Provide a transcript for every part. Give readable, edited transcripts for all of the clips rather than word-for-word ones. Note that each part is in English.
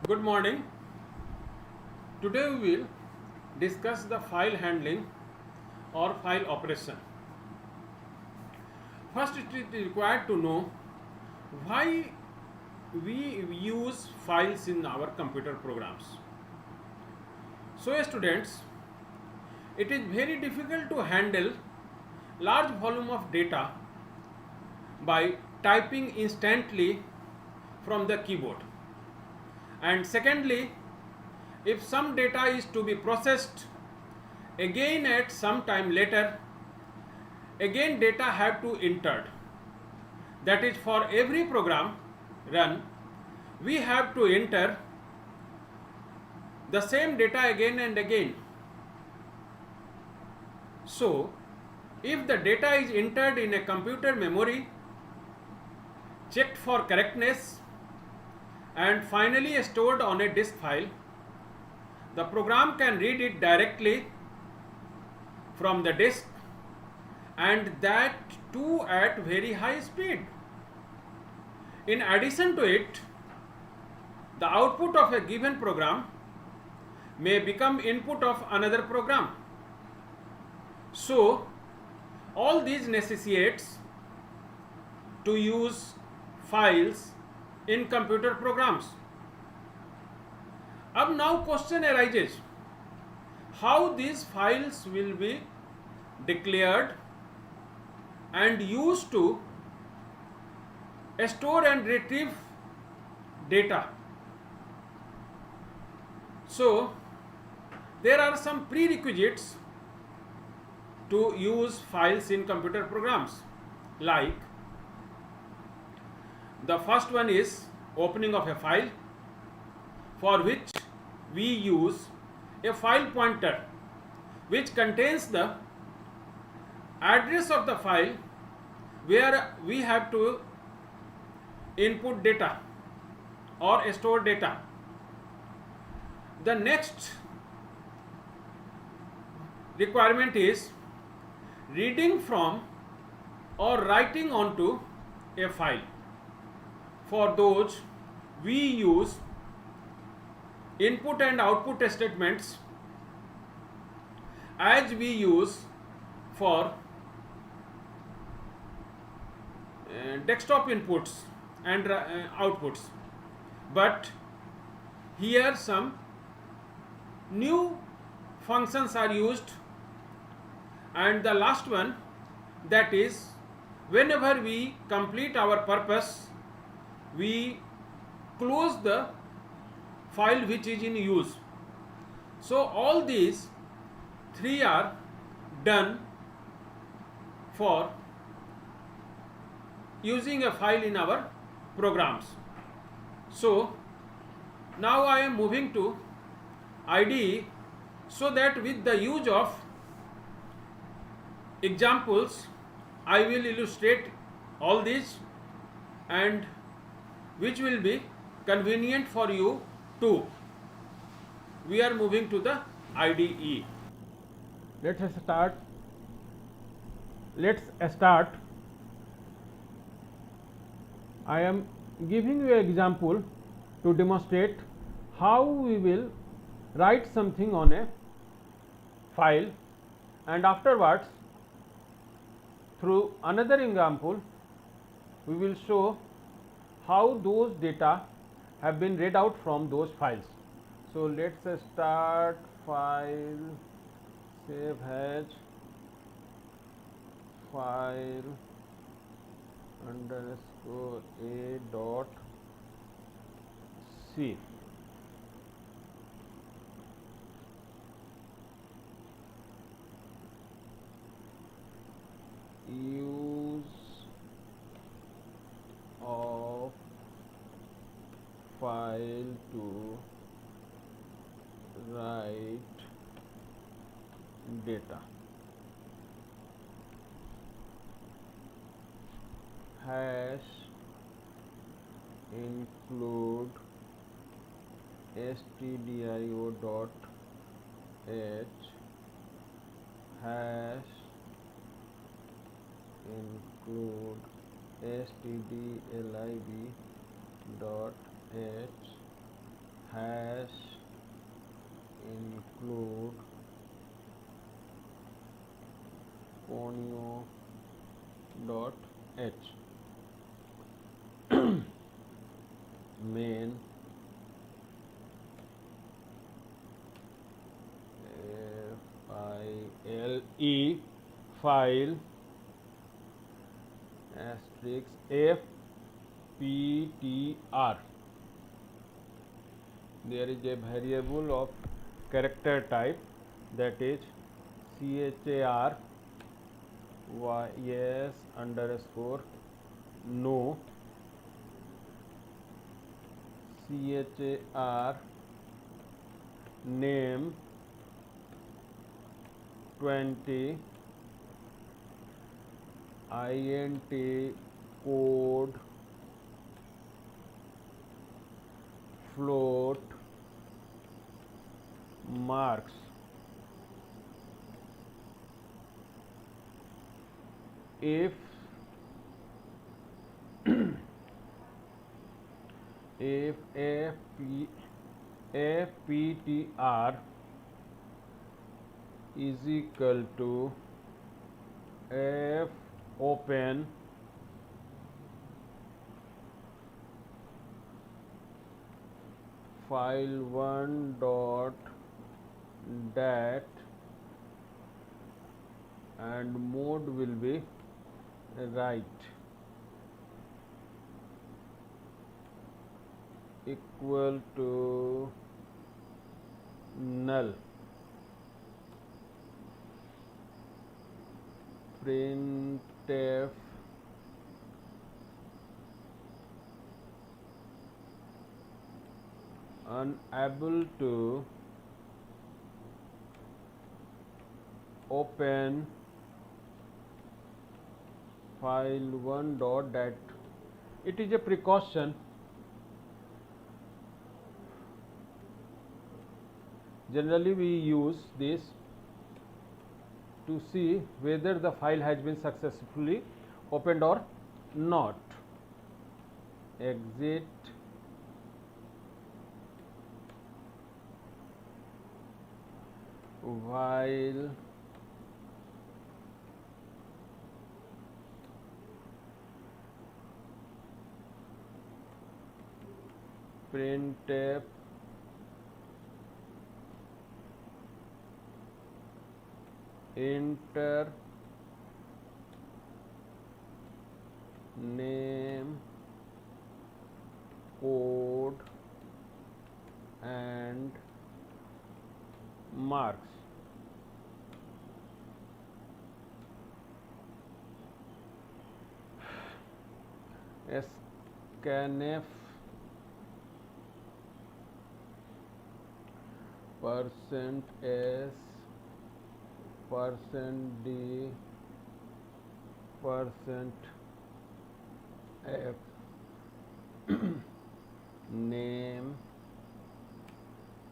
Good morning. Today we will discuss the file handling or file operation. First, it is required to know why we use files in our computer programs. So, students, it is very difficult to handle large volume of data by typing instantly from the keyboard. And secondly, if some data is to be processed again at some time later, again data have to entered. That is, for every program run, we have to enter the same data again and again. So, if the data is entered in a computer memory, checked for correctness, and finally stored on a disk file, the program can read it directly from the disk, and that too at very high speed. In addition to it, the output of a given program may become input of another program. So, all these necessitates to use files in computer programs. Now question arises, how these files will be declared and used to store and retrieve data. So, there are some prerequisites to use files in computer programs, like the first one is opening of a file, for which we use a file pointer which contains the address of the file where we have to input data or store data. The next requirement is reading from or writing onto a file. For those, we use input and output statements as we use for desktop inputs and outputs. But here some new functions are used, and the last one, that is, whenever we complete our purpose, we close the file which is in use. So, all these three are done for using a file in our programs. So, now I am moving to IDE, so that with the use of examples I will illustrate all these, and which will be convenient for you too. We are moving to the IDE. Let's start. I am giving you an example to demonstrate how we will write something on a file, and afterwards through another example we will show how those data have been read out from those files. So, let us start file, save as file underscore a dot c. Use of file to write data. Hash include stdio dot h hash include stdlib dot h hash include conio dot h main file file asterisk fptr. There is a variable of character type, that is char yes underscore no char name 20 int code float marks. If fptr is equal to f open file1 dot dat and mode will be write equal to null. Printf unable to open file1 dot dat. It is a precaution. Generally we use this to see whether the file has been successfully opened or not. Exit while printf enter name code and marks. Scanf %s %d %f name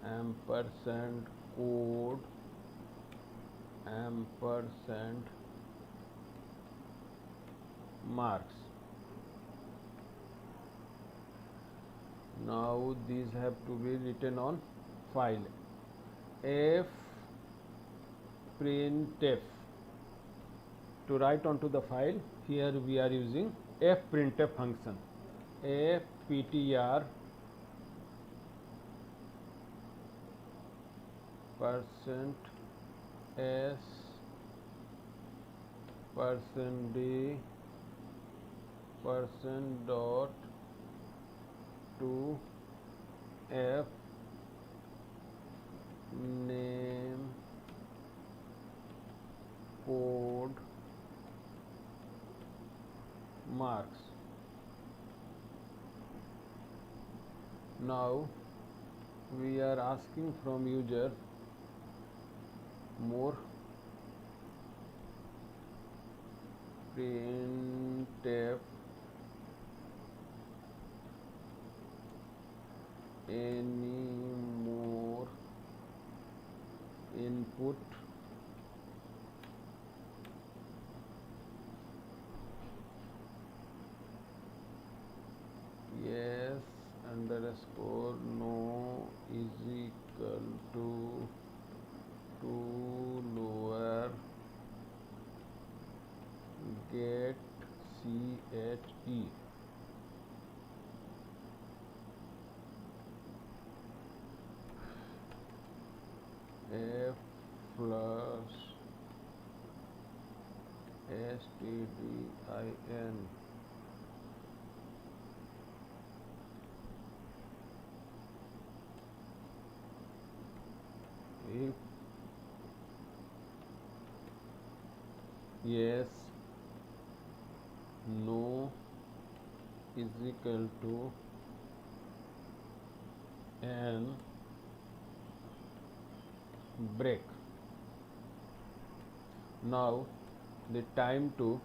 ampersand code ampersand marks. Now these have to be written on file. F printf to write onto the file. Here we are using fprintf function. fptr %s %d %dot to f name code marks. Now we are asking from user more. Printf any more input yes underscore no is equal to lower get che f plus stdin if yes no is equal to n break. Now the time to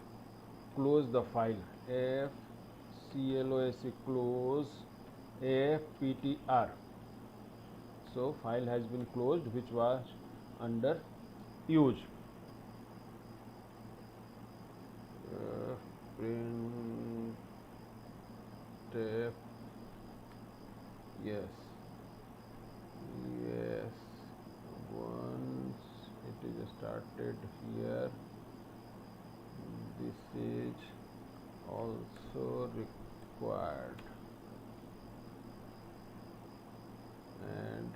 close the file fclose close fptr. So file has been closed which was under use. Printf yes once it is started here this is also required and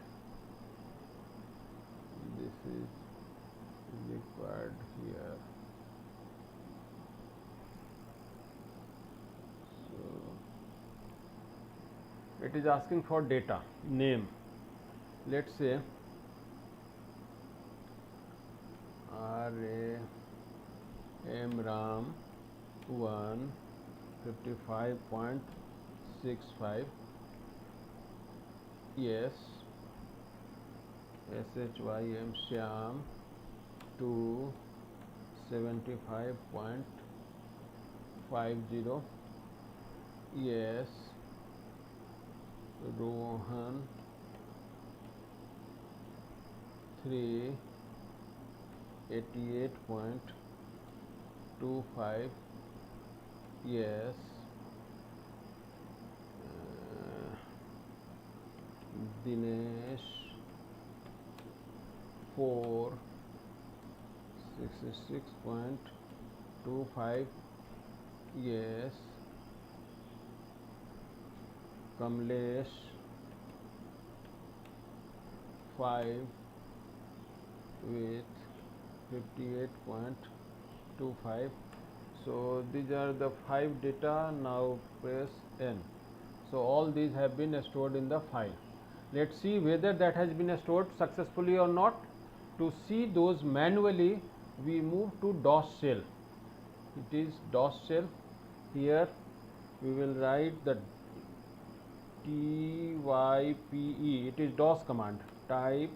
this is required here. So it is asking for data name. Let's say RAM 1 55.65 yes SHYM Shyam 2 75.50 yes Rohan 3 88.25 yes Dinesh 4 66.25 yes Kamlesh 5 with 58.25. So these are the 5 data. Now press N. So all these have been stored in the file. Let's see whether that has been stored successfully or not. To see those manually, we move to DOS shell. It is DOS shell. Here we will write the type. It is DOS command. Type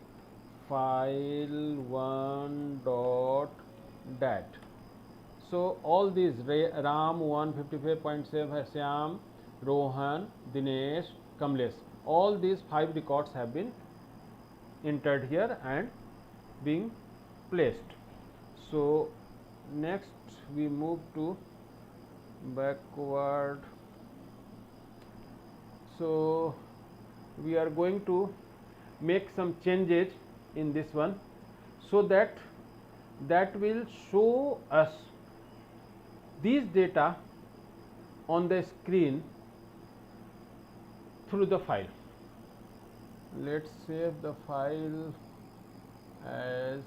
file1.dat. So all these RAM 155.7 Shyam, Rohan, Dinesh, Kamlesh, all these 5 records have been entered here and being placed. So next we move to backward. So we are going to make some changes in this one so that will show us these data on the screen through the file. Let's save the file as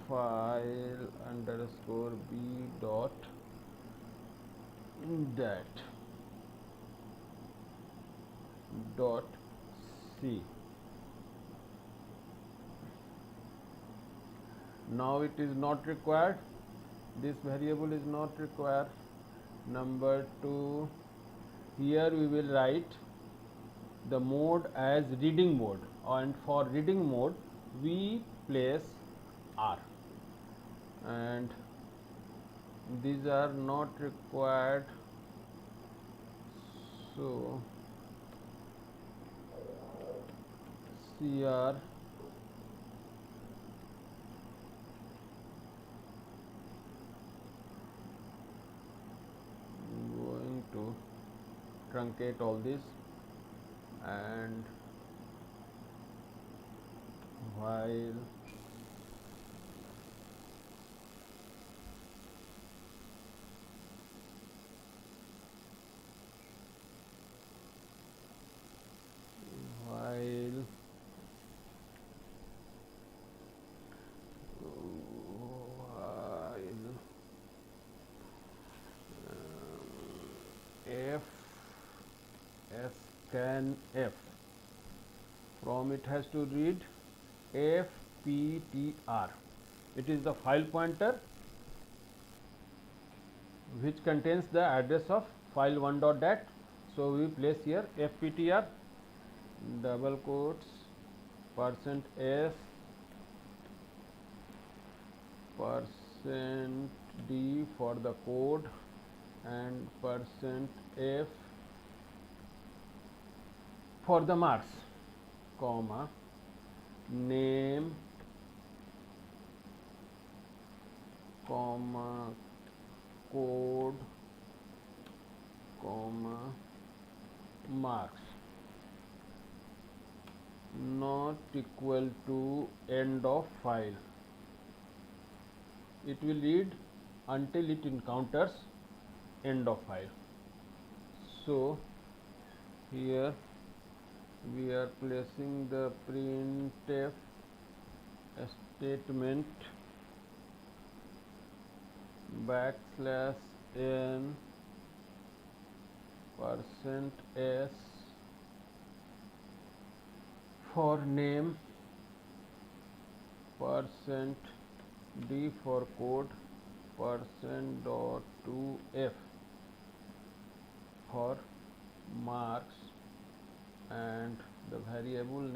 file underscore b dot dat dot c. Now it is not required, this variable is not required. Number 2, here we will write the mode as reading mode, and for reading mode we place R, and these are not required. So CR going to truncate all this, and while f scanf, from it has to read fptr. It is the file pointer which contains the address of file1.dat. So we place here fptr double quotes %s %d for the code and %f for the marks, comma, name, comma, code, comma, marks, not equal to end of file. It will read until it encounters end of file. So here we are placing the printf statement \n %s for name, %d for code, %.2f for marks, and the variable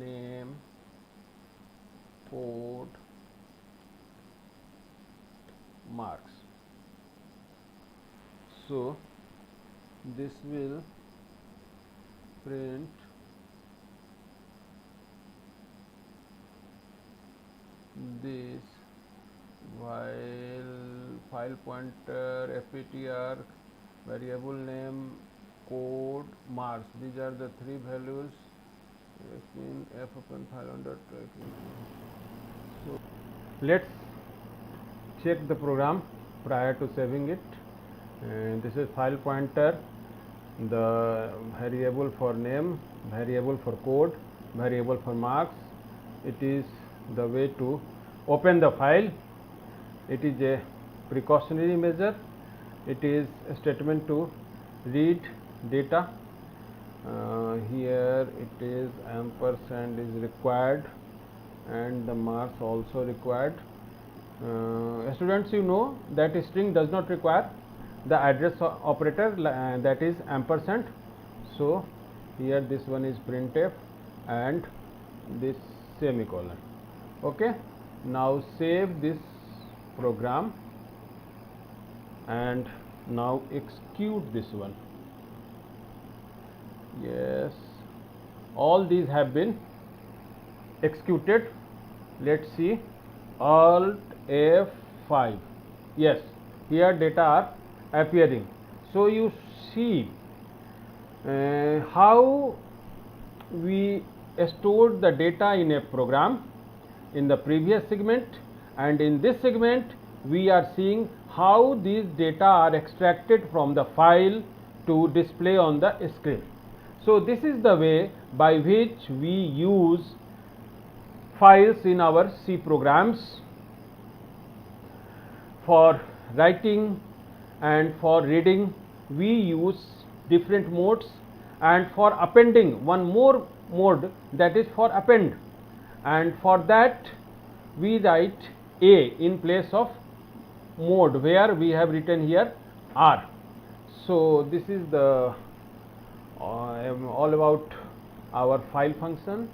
name, code, marks. So this will print this while file pointer, fptr, variable name, code, marks. These are the three values in f open file under tracking. So let's check the program prior to saving it. And this is file pointer, the variable for name, variable for code, variable for marks. It is the way to open the file. It is a precautionary measure. It is a statement to read data. Here it is ampersand is required and the marks also required. Students, you know that string does not require the address operator, that is ampersand. So here this one is printf and this semicolon. Okay, now save this program and now execute this one. Yes, all these have been executed. Let's see, Alt F5. Yes, here data are appearing. So you see how we stored the data in a program in the previous segment, and in this segment we are seeing how these data are extracted from the file to display on the screen. So this is the way by which we use files in our C programs. For writing and for reading we use different modes, and for appending one more mode, that is for append, and for that we write A in place of mode, where we have written here R. So this is the all about our file function.